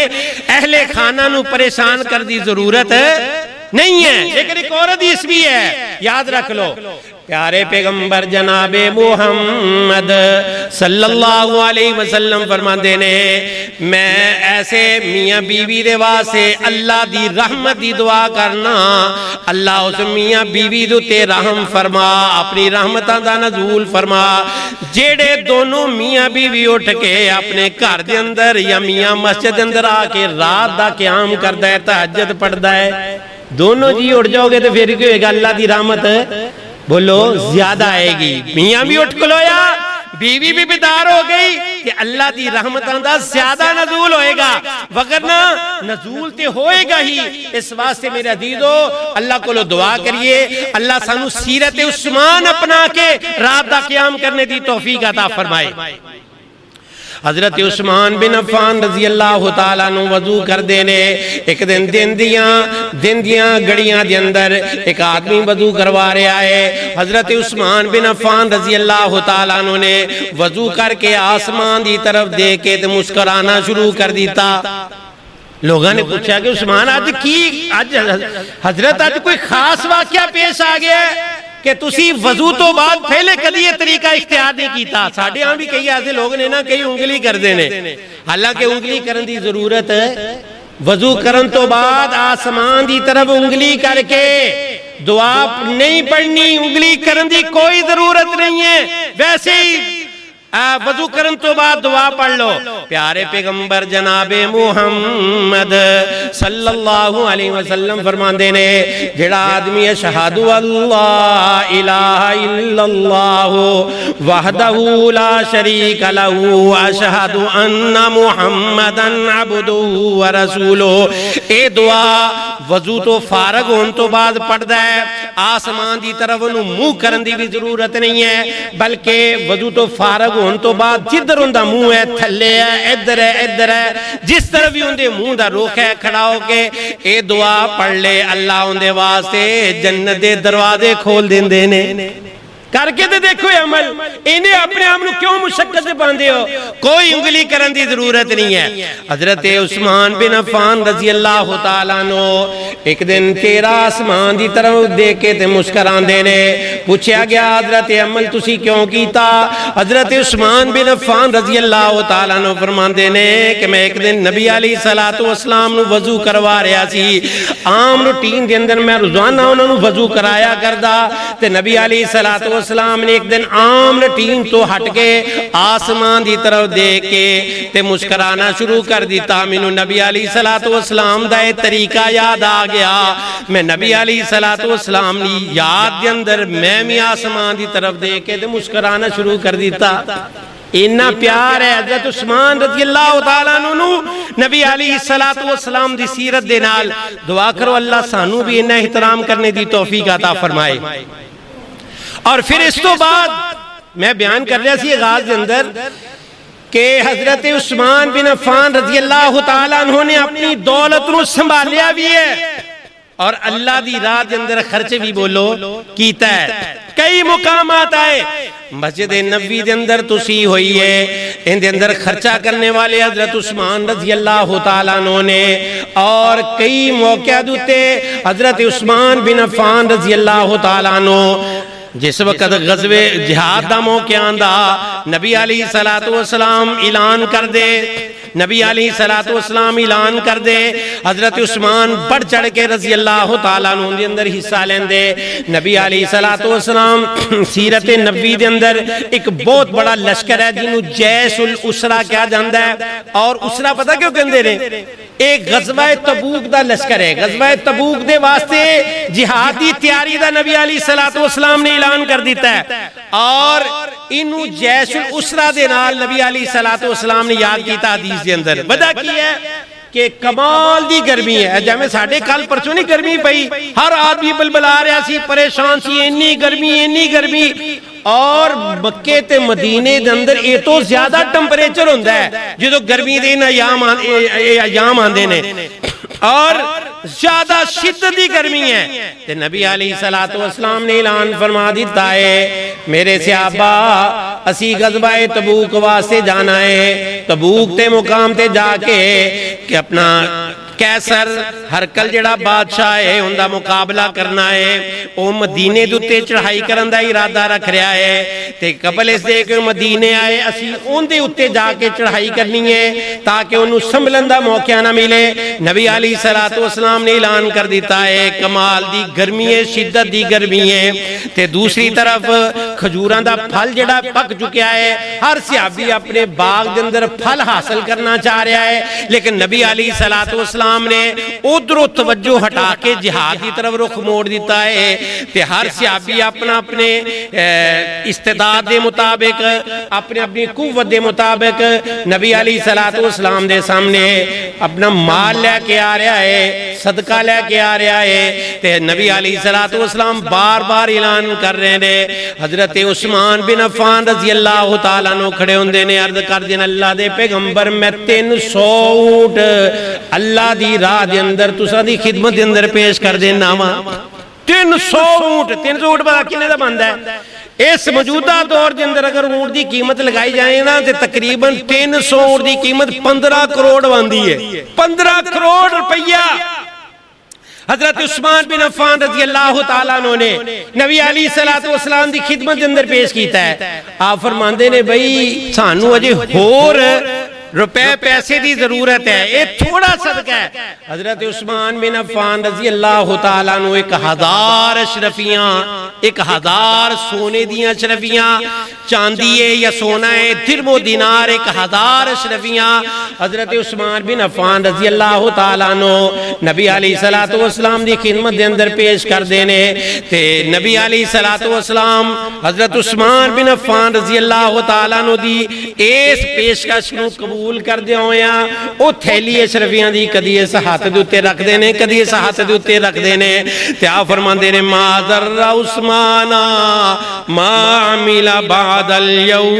اہل خانہ نو پریشان کر دی ضرورت نہیں ہے. لیکن ایک اور حدیث بھی ہے, یاد رکھ لو. پیارے پیغمبر جناب محمد صلی اللہ علیہ وسلم فرماندے نے, میں ایسے میاں بیوی دے واسطے اللہ دی رحمت دی دعا کرنا, اللہ اس میاں بیوی دو تے رحم فرما, اپنی رحمتاں دا نزول فرما. جیڑے دونوں میاں بیوی اٹھ کے اپنے گھر دے اندر یا میاں مسجد اندر آ کے رات دا قیام کردا ہے, تہجد پڑھدا ہے, دونوں جی اٹھ جاؤ گے تو پھر کیا ہوئے گا؟ اللہ دی رحمت بولو زیادہ آئے گی. میاں بھی اٹھ کھلویا, بیوی بھی بیدار ہو گئی کہ اللہ دی رحمت انداز زیادہ نزول ہوئے گا, وگرنہ نزول تے ہوئے گا ہی. اس واسطے میرے عزیزو اللہ کو لو دعا کریے, اللہ سانو سیرت عثمان اپنا کے رات دا قیام کرنے دی توفیق عطا فرمائے. حضرت عثمان بن عفان رضی اللہ تعالیٰ عنہ وضو کر دینے. ایک دن دیاں گڑیاں دے اندر ایک آدمی وضو کروا رہے آئے. حضرت عثمان بن عفان رضی اللہ تعالیٰ عنہ نے وضو کر کے آسمان دی طرف دیکھ کے مسکرانا شروع کر دیتا. لوگوں نے پوچھا کہ عثمان آج حضرت آج کوئی خاص واقعہ پیش آ گیا ہے کہ تسی وضو تو بعد پہلے کدی یہ طریقہ اختیار نہیں کیتا؟ ساڑھے ہاں بھی کئی ایسے لوگ نے نا کئی انگلی کر دینے, حالانکہ انگلی کرن دی ضرورت ہے. وضو کرن تو بعد آسمان دی طرف انگلی کر کے دعا نہیں پڑھنی, انگلی کرن دی کوئی ضرورت نہیں ہے. ویسے ہی وضو کرن تو بعد دعا پڑھ لو. پیارے پیغمبر جناب محمد صلی اللہ علیہ وسلم فرماندے نے, جڑا آدمی اشہدو اللہ الہ الا اللہ وحدہ لا شریک لہ اشہدو ان محمدًا عبدہ ورسولہ, اے دعا وضو تو فارغ ہون تو بعد پڑھ دے. آسمان دی طرف انہوں منہ کرن دی بھی ضرورت نہیں ہے, بلکہ وضو تو فارغ ہون تو بعد جدر اندہ منہ ہے, تھلے ہے, ادھر ہے, جس طرح بھی اندے منہ دا روخ ہے, کھڑا ہو کے اے دعا پڑھ لے, اللہ اندے واسطے جنت دے دروازے کھول دین دینے. کر کے دے دیکھو عمل, انہیں اپنے عمل کیوں مشقت باندھے ہو؟ کوئی انگلی کرن دی ضرورت نہیں ہے. حضرت عثمان بن عفان رضی اللہ تعالیٰ عنہ ایک دن تیرا آسمان دی طرف دیکھ کے تے مسکران دینے. پوچھا گیا حضرت عمل تسی کیوں کیتا؟ حضرت عثمان بن عفان رضی اللہ تعالیٰ عنہ فرمان دینے کہ میں ایک دن نبی علیہ السلام نو وضو کروا رہا سی. عام روٹین دے اندر میں روزانہ انہوں نے وضو کرایا کردا تے نبی علیہ السلام والسلام نے ایک دن عام روٹین تو ہٹ کے آسمان دی طرف دیکھ کے تے مسکرانا شروع کر دیتا. مینوں نبی علیہ الصلوۃ والسلام دا طریقہ یاد آ گیا. میں نبی علیہ الصلوۃ والسلام دی یاد دے اندر میں بھی آسمان دی طرف دیکھ کے تے مسکرانا شروع کر دیتا. اتنا پیار ہے حضرت عثمان رضی اللہ تعالیٰ عنہ نبی علیہ الصلوۃ والسلام دی سیرت دے نال. دعا کرو اللہ سانو بھی انہاں احترام کرنے دی توفیق عطا فرمائے. اور پھر اس تو بعد میں بیان کر رہا سی آغاز دے اندر کہ حضرت عثمان بن عفان رضی اللہ تعالیٰ عنہ نے اپنی دولت نو سنبھالیا بھی ہے اور اللہ دی راہ دے اندر خرچ بھی بولو کیتا ہے. کئی مقامات آئے مسجد نبوی دے اندر تسی ہوئی ہے, ان دے اندر خرچہ کرنے والے حضرت عثمان رضی اللہ تعالیٰ عنہ نے, اور کئی موقع دوتے حضرت عثمان بن عفان رضی اللہ تعالیٰ عنہ جس وقت غزوہ جہاد دا موقع آندا نبی علیہ الصلوۃ والسلام اعلان کر دے, نبی علیہ الصلوۃ والسلام اعلان کر دے, حضرت عثمان بڑھ چڑھ کے رضی اللہ تعالیٰ عنہ دے اندر حصہ لین دے. نبی علیہ الصلوۃ والسلام سیرت نبوی دے اندر ایک بہت بڑا لشکر ہے جنہوں جیش الاسرہ کیا جاندا ہے. اور اسرہ پتہ کیوں کہندے نے؟ ایک غزوہ تبوک دا لشکر ہے. غزوہ تبوک دے واسطے جہادی تیاری دا نبی علیہ الصلوۃ والسلام نے اعلان کر دیتا ہے, اور انہوں جیش الاسرہ دے نال نبی علیہ الصلوۃ والسلام نے یاد کیتا حدیث دے اندر. وجہ کی ہے کہ کمال دی گرمی ہے. جیسے ساڈے کل پرسوں نہیں گرمی پئی, ہر آدمی بلبلا رہا سی, پریشان سی, اتنی گرمی. اور مکے تے مدینے دے اندر اے تو زیادہ ٹمپریچر ہوندا ہے جدوں گرمی دے ایام آندے نے, اور زیادہ شدت دی گرمی ہے. تے نبی علیہ الصلوۃ والسلام نے اعلان فرما دیتا ہے میرے صحابہ اسی غزوہ تبوک واسطے جانا ہے. تبوک تے مقام تے جا کے کہ اپنا کیسر ہرکل جڑا بادشاہ ہے ان دا مقابلہ کرنا ہے. او مدینے دوتے چڑھائی کرن دا ارادہ رکھ رہا ہے, تے قبل اس دے کہ مدینے آئے اسی ان دے اتے جا کے چڑھائی کرنی ہے تاکہ انہوں سنبھلن دا موقع نہ ملے. نبی علیہ الصلوۃ والسلام نے اعلان کر دیتا ہے کمال دی گرمی ہے, شدت دی گرمی ہے. تے دوسری طرف کھجوراں دا پھل جڑا پک چکیا ہے, ہر صحابی اپنے باغ دے اندر پھل حاصل کرنا چاہ رہا ہے, لیکن نبی علیہ الصلوۃ والسلام نے ادھروں توجہ ہٹا کے جہاد کی طرف رخ موڑ دیتا ہے. تے ہر صحابی اپنا اپنے استعداد دے مطابق, اپنے اپنی قوت دے مطابق نبی علیہ الصلوۃ والسلام دے سامنے اپنا مال لے کے آ رہا ہے, صدقہ لے کے آ رہا ہے. تے نبی علیہ الصلوۃ والسلام بار بار اعلان کر رہے ہیں. حضرت عثمان بن عفان رضی اللہ تعالیٰ عنہ کھڑے ہوندے نے, عرض کر دین اللہ دے پیغمبر میں 300 اونٹ اللہ دی راہ دے اندر تساں دی خدمت دے اندر پیش کر دینا وا. 300 اونٹ پتا کنے دا بندا ہے؟ اس موجودہ دور دے اندر اگر اونٹ دی قیمت لگائی جائے نا تے تقریباً 300 اونٹ دی قیمت 15 کروڑ بندی ہے. 15 کروڑ روپیہ حضرت عثمان بن عفان رضی اللہ تعالیٰ عنہ نے نبی علیہ الصلوۃ والسلام دی خدمت دے اندر پیش کیتا ہے. آپ فرماندے نے بھئی سانو اجے ہور روپے پیسے دی ضرورت ہے, یہ تھوڑا صدقہ ہے. حضرت عثمان بن عفان رضی اللہ تعالیٰ عنہ 1000 اشرفیاں, 1000 سونے دیاں اشرفیاں, چاندی ہے یا سونا ہے, درہم و دینار 1000 اشرفیاں حضرت عثمان بن عفان رضی اللہ تعالیٰ عنہ نبی علیہ الصلوۃ والسلام دی خدمت دے اندر پیش کر دینے. تے نبی علیہ الصلوۃ والسلام حضرت عثمان بن عفان رضی اللہ تعالیٰ عنہ دی اس پیشکش نو قبول کر دیا ہویا. او تھیلی اشرفیاں دی کدی اس ہاتھ دے اوتے رکھ دینے, کدی اس ہاتھ دے اوتے رکھ دینے. تے آپ فرماندے نے ما ذر عثمان ما عمل بعد اليوم,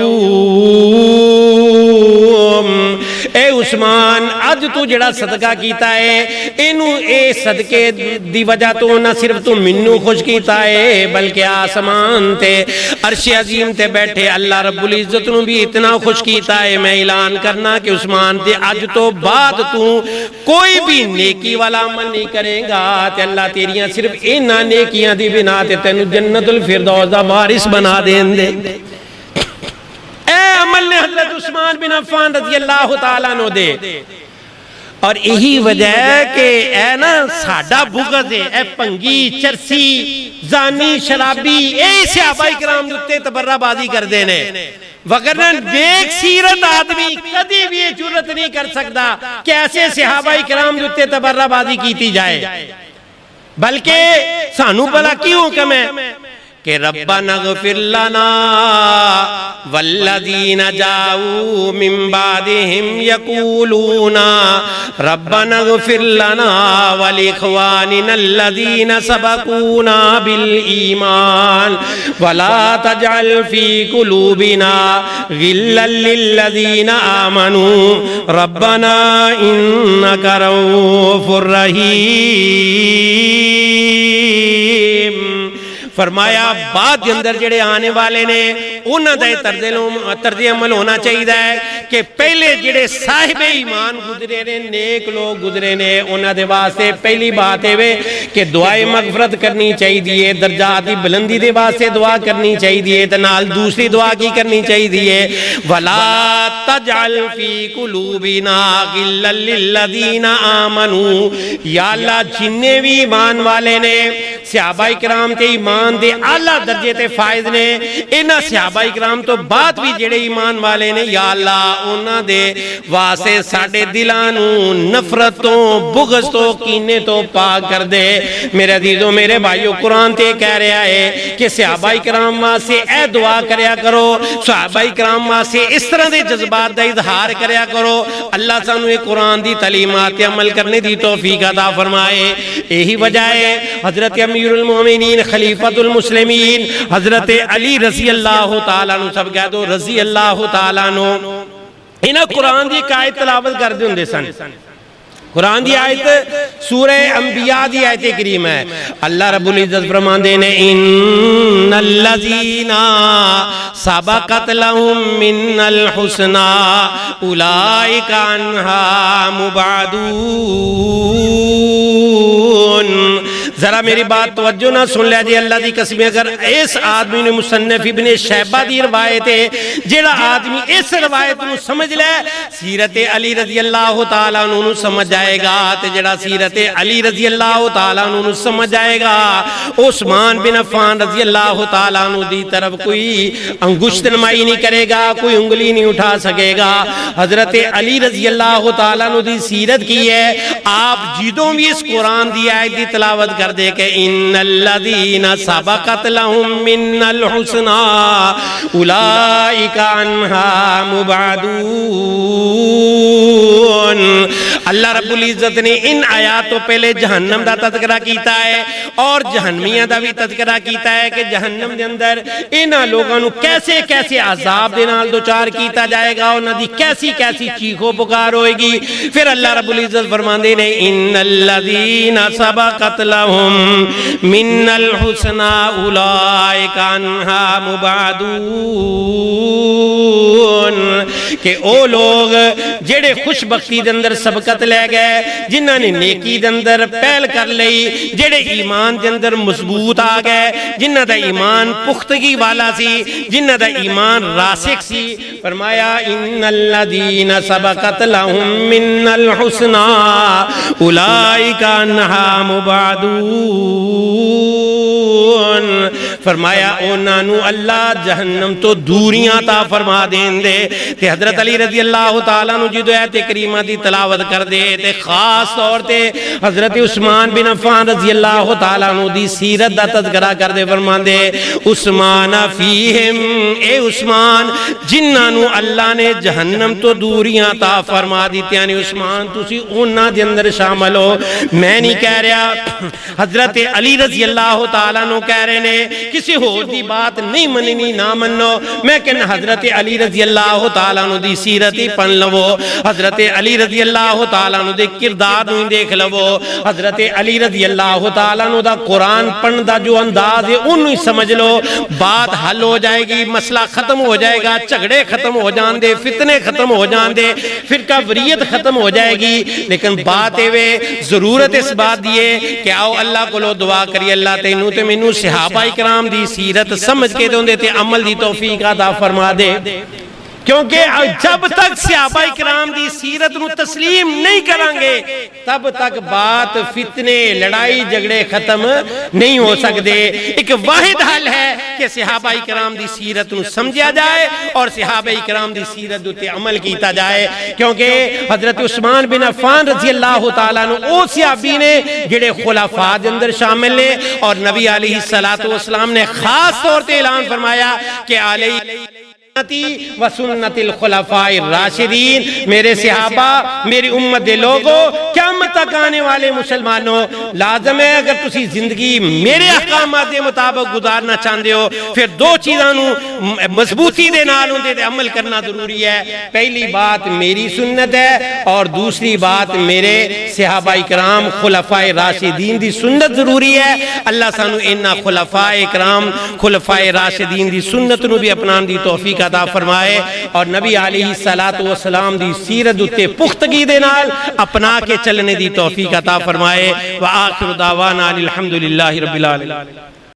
اے عثمان اج تو جڑا صدقہ کیتا ہے اینو اے صدقے دی وجہ تو نہ صرف تو منو خوش کیتا ہے بلکہ آسمان تے عرش عظیم تے بیٹھے اللہ رب العزت نو بھی اتنا خوش کیتا ہے. میں اعلان کرنا کہ عثمان تے اج تو بعد تو کوئی بھی نیکی والا عمل نہیں کرے گا تے اللہ تیریاں صرف انہاں نیکیاں دی بنا تے تینوں جنت الفردوس دا وارث بنا دین دے. اے عمل نے حضرت عثمان بن عفان رضی اللہ تعالیٰ عنہ دے. اور یہی وجہ ہے کہ اے نا ساڈا بغض ہے اے پنگی چرسی زانی شرابی اے صحابہ کرام دے تے تبرہ بازی کر دینے وگرنہ نیک سیرت آدمی کدی بھی یہ جرت نہیں کر سکتا کہ ایسے صحابہ کرام دے تے تبرہ بازی کیتی جائے بلکہ سانو بلا کیوں حکم ہے کہ ربنا اغفر لنا والذین جاؤوا من بعدهم یقولون ربنا اغفر لنا ولاخواننا الذین سبقونا بالایمان ولا تجعل فی قلوبنا غلا للذین آمنوا ربنا انک رؤوف رحیم فرمایا بعد اندر جڑے آنے والے نے انہاں دا طرز عمل ہونا چاہیے ہے کہ پہلے جڑے صاحب ایمان گزرے نے نیک لوگ گزرے نے انہاں دے واسطے پہلی بات ہے کہ دعائے مغفرت کرنی چاہیے درجات دی بلندی دے واسطے دعا کرنی چاہیے تے نال دوسری دعا کی کرنی چاہیے ولا تجعل فی قلوبنا غلا للذین آمنوا یا اللہ جننے بھی ایمان والے نے صحابہ کرام تے ایمان دے اعلیٰ درجے تے فائد نے انہاں صحابہ کرام تو بعد بھی جڑے ایمان والے نے یا اللہ انہاں دے واسطے ساڈے دلاں نوں نفرتوں بغض تو کینے تو پاک کر دے میرے عزیزوں میرے بھائیو قرآن تے کہہ رہا ہے کہ صحابہ کرام واسطے اے دعا کریا کرو صحابہ کرام واسطے اس طرح دے جذبات دا اظہار کریا کرو اللہ سانو یہ قرآن دی تعلیمات عمل کرنے دی توفیق عطا فرمائے یہی وجہ ہے حضرت امیر المومنین خلیفۃ المسلمین حضرت علی رضی اللہ تعالیٰ عنہ سب کہہ دو رضی اللہ تعالیٰ عنہ انہاں قرآن دی آیت تلاوت کر دے ہوندے سن قرآن دی آیت سورہ انبیاء دی آیت کریم ہے اللہ رب العزت فرماندے نے ان الذین سبقت لهم من الحسنى اولئک عنہا مبعدون ذرا میری بات توجہ نہ سن لیا جی اللہ دی قسم اگر اس آدمی نے مصنف ابن شیبہ دی روایت ہے جیڑا آدمی اس روایت نو سمجھ لے سیرت علی رضی اللہ تعالیٰ عنہ سمجھ جائے گا تے جیڑا سیرت علی رضی اللہ تعالیٰ عنہ سمجھ جائے گا عثمان بن عفان رضی اللہ تعالیٰ عنہ دی طرف کوئی انگشت نمائی نہیں کرے گا کوئی انگلی نہیں اٹھا سکے گا حضرت علی رضی اللہ تعالیٰ عنہ دی سیرت کی ہے آپ جیدوں بھی اس قرآن دی آیت دی تلاوت کر دے کہ ان الذین سبقت لهم من الحسنى اولئک عنہا مبعدون اللہ رب العزت نے ان آیاتوں پہلے جہنم دا تذکرہ کیتا ہے اور جہنمیاں دا بھی تذکرہ کیتا ہے کہ جہنم دے اندر انہاں لوگاں نو کیسے کیسے عذاب دے نال دوچار کیتا جائے گا انہاں دی کیسی کیسی چیخو پکار ہوئے گی پھر اللہ رب العزت فرماندے نے ان الذین سبقت لهم من الحسنى اولئک عنہا مبعدون کہ او لوگ جڑے خوش بختی دے اندر سبقت لے گئے جنہاں نے نیکی دے اندر پہل کر لئی جڑے ایمان دے اندر مضبوط آ گئے جنہاں دا ایمان پختگی والا سی جنہاں دا ایمان راسخ سی فرمایا ان الذین سبقت لهم من الحسنى اولئک عنہا مبعدون فرمایا اونا نو اللہ جہنم تو دوریاں تا فرما دین دے تے حضرت علی رضی اللہ تعالیٰ نو جدو ایت کریمہ دی تلاوت کر دے تے خاص طور تے حضرت عثمان بن عفان رضی اللہ تعالیٰ نو دی سیرت دا تذکرہ کر دے فرما دے عثمان فیہم اے عثمان جنہ نو اللہ نے جہنم تو دوریاں تا فرما دی یعنی عثمان تسی اونا دی اندر شامل ہو میں نہیں کہہ رہا حضرت علی رضی اللہ تعالیٰ نو کہہ رہے نے کسی ہو دی بات نہیں مننی نہ منو میں کہنا حضرت علی رضی اللہ تعالیٰ نو دی سیرتی پن لو حضرت علی رضی اللہ تعالیٰ نو دے کردار نو دیکھ لو حضرت علی رضی اللہ تعالیٰ نو دا قرآن پن دا جو انداز ہے انہوں ہی سمجھ لو بات حل ہو جائے گی مسئلہ ختم ہو جائے گا جھگڑے ختم ہو جان دے فتنے ختم ہو جان دے فرقہ وریت ختم ہو جائے گی لیکن بات ہے ضرورت اس بات دیئے کہ آؤ اللہ کو لو دعا کری اللہ تینوں تے منوں صحابہ کرام دی سیرت سمجھ کے دوں دے تے عمل دی توفیق عطا فرما دے کیونکہ جب تک صحابہ کرام دی سیرت نو تسلیم نہیں کریں گے تب تک بات فتنے لڑائی جھگڑے ختم نہیں ہو سکتے. ایک واحد حل ہے کہ صحابہ کرام دی سیرت نو سمجھا جائے اور صحابہ کرام دی سیرت تے عمل کیتا جائے. کیونکہ حضرت عثمان بن عفان رضی اللہ تعالیٰ عنہ او صحابی نے جڑے خلفاء دے اندر شامل نے اور نبی علیہ السلام نے خاص طور تے اعلان فرمایا کہ علیہ و سنت الخلفاء الراشدین، میرے صحابہ میری امت دے لوگوں قیامت تک آنے والے مسلمانوں لازم ہے اگر تسی زندگی میرے احکامات دے مطابق گزارنا چاہتے ہو پھر دو چیزاں نو مضبوطی دے نال اندے تے عمل کرنا ضروری ہے. پہلی بات میری سنت ہے اور دوسری بات میرے صحابہ کرام خلفاء راشدین دی سنت ضروری ہے. اللہ سانو انہاں خلفاء کرام خلفاء راشدین دی سنت نو بھی اپنان دی توفیق عطا فرمائے اور نبی علیہ السلام دی سیرت تے پختگی دے نال اپنا کے چلنے دی توفیق عطا فرمائے. وآخر دعوانا الحمدللہ رب العالمین.